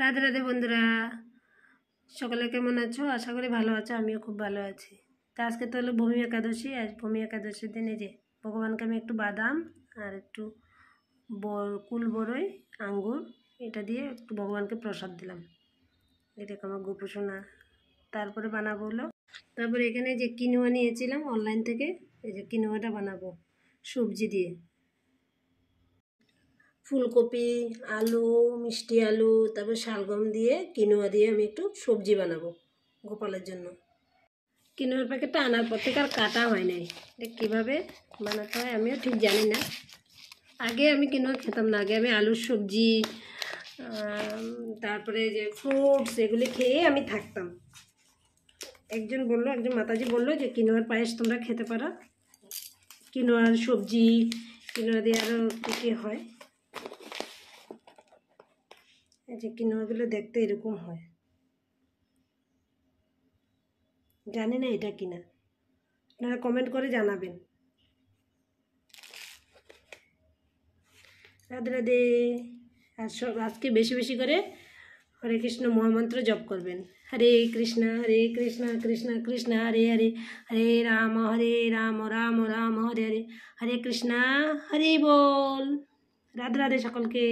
রাধে রাধে বন্ধুরা, সকলে কেমন আছো? আশা করি ভালো আছো। আমিও খুব ভালো আছি। তা আজকে তো হলো ভূমি একাদশী। আজ ভূমি একাদশীর দিন এই যে ভগবানকে আমি একটু বাদাম আর একটু কুল বড়ই আঙ্গুর এটা দিয়ে একটু ভগবানকে প্রসাদ দিলাম। এটাকে আমার গোপোষণা। তারপরে বানাবো হলো, তারপরে এখানে যে কিনোয়া নিয়েছিলাম অনলাইন থেকে, এই যে কিনোয়াটা বানাবো সবজি দিয়ে, ফুলকপি, আলু, মিষ্টি আলু, তারপর শালগম দিয়ে কিনোয়া দিয়ে আমি একটু সবজি বানাবো গোপালের জন্য। কিনোয়ার প্যাকেটটা আনার পর থেকে আর কাটা হয় নাই। এটা কীভাবে বানাতে হয় আমিও ঠিক জানি না। আগে আমি কিনোয়া খেতাম না, আগে আমি আলুর সবজি তারপরে যে ফ্রুটস এগুলি খেয়ে আমি থাকতাম। একজন মাতাজি বললো যে কিনোয়ার পায়েস তোমরা খেতে পারো, কিনোয়ার সবজি, কিনোয়া দিয়ে আরও কী কী হয়। এই যে কিনোয়াগুলো দেখতে এরকম হয়, জানি না এটা কিনা, আপনারা কমেন্ট করে জানাবেন। রাধে রাধে। আর আজকে বেশি বেশি করে হরে কৃষ্ণ মহামন্ত্র জপ করবেন। হরে কৃষ্ণ কৃষ্ণ কৃষ্ণ হরে হরে, হরে রাম রাম রাম হরে হরে, হরে কৃষ্ণ হরে বল। রাধে রাধে সকলকে।